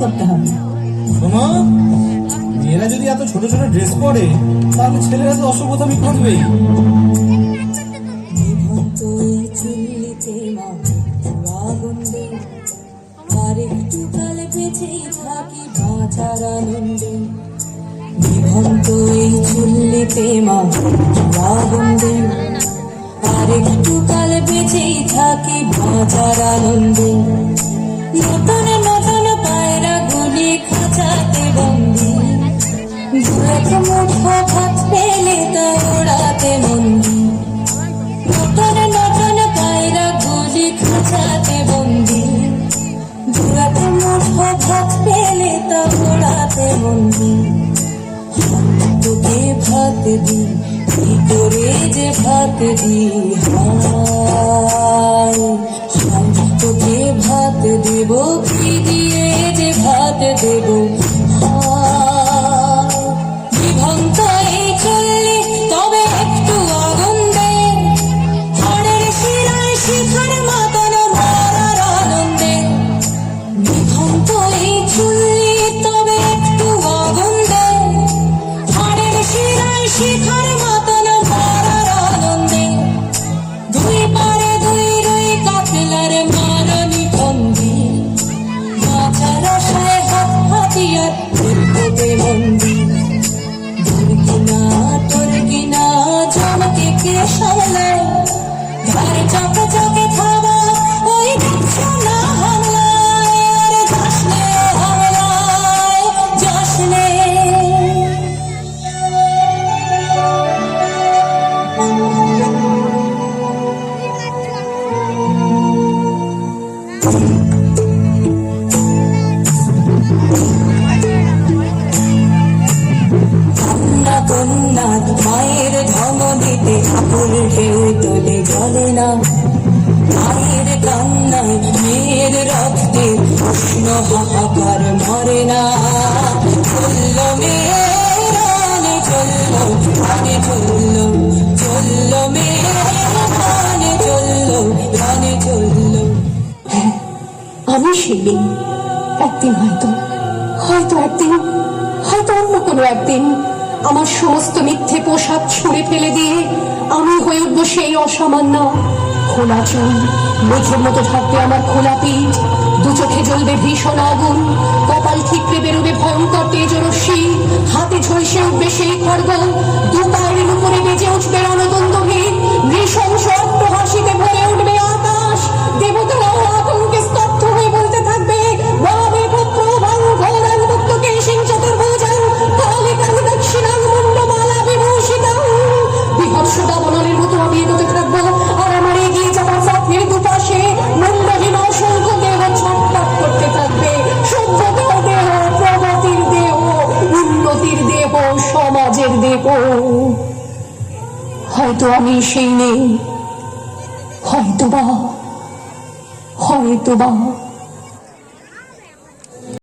করতে হবে। শোনো, মেয়েরা যদি এত ছোট ছোট ড্রেস পরে তাহলে ছেলেরা তো অসভ্যতামি করবেই। আরেকটু কালে বেঁচেই থাকি বাঁচার আনন্দে, নিভন্ত এই চুল্লিতে মা আগুন্দে, আরেকটু কালে বেঁচেই থাকি বাঁচার আনন্দে। নতুন নতুন পায়রা গুলি খাঁচাতে বন্দি, দুয়েক মুঠো ভাত পেলে তা ওড়াতে মন্দি। নতুন নতুন পায়রা গুলি খাঁচাতে বন্দি, দুয়েক মুঠো ভাত পেলে তা ওড়াতে মন্দি। তোকে ভাত দি, কি করে যে ভাত দি, হায় তোকে ভাত দেব, কি দিয়ে যে ভাত দেব, হায় বিভক্ত এই চুল্লি তবে একটু আগুন দে, হাড়ের শিরায় শিখার মাতন মারার আনন্দে। বিভক্ত এই চুল্লি তবে একটু আগুন দে, হাড়ের শিরায় শিখার মাতন মারার আনন্দে। দুই পারে দুই রুই কাতলার মারানি বন্দি, বাঁচার আশায় হাত হাতিয়ার দুর্গতে বন্দি। তোর কিনা জমকে কে সামলায়, ঘরে চকে চকে থাবা ওই দেখছো না হামলায়, আরে যাসনে হামলায় যাসনে। কন্যা মায়ের ধমনীতে আকুল ঢেউ তোলে জলে না, মায়ের কান্নায় মেয়ের রক্তে উষ্ণ হাহাকার মরে না। চলল মেয়ে রানে চলল, রানে চলল, চলল মেয়ে রানে চলল, রানে চলল। আমি সেই মেয়ে, একদিন হয়তো হয়তো একদিন হয়তো অন্য কোনো একদিন আমার সমস্ত মিথ্যে পোশাক ছুঁড়ে ফেলে দিয়ে আমি হয়ে উঠবো সেই অসামান্য। খোলা চুল, মেঘের মতো থাকবে আমার খোলা পিঠ, দু চোখে জ্বলবে ভীষণ আগুন, কপাল ঠিকরে বেরোবে ভয়ঙ্কর তেজরশ্মি, হাতে ঝলসে উঠবে সেই খড়গ, দু পায়ের উপরে বেজে উঠবে রণদন্দভীর, নৃশংস অট্টহাসিতে ভরে উঠবে আকাশ। দেবতারাও আতঙ্কে স্তব্ধ হয়ে বলতে থাকবে, বাবে পুত্র ভাং ঘোরাং মুক্তকে সিং চতুর্ভুজাং কালিকাং দক্ষিণাং মুন্ডমালা বিভূষিতাং। বিভৎস দাবানলের মতো আমি এগোতে থাকবো, আর আমার এগিয়ে যাওয়ার পথের দুপাশে মুন্ডহীন অসংখ্য দেহ ছটফট করতে থাকবে। সভ্যতার দেহ, প্রগতির দেহ, উন্নতির দেহ, সমাজের দেহ। হয়তো আমি সেই নেই, হয়তোবা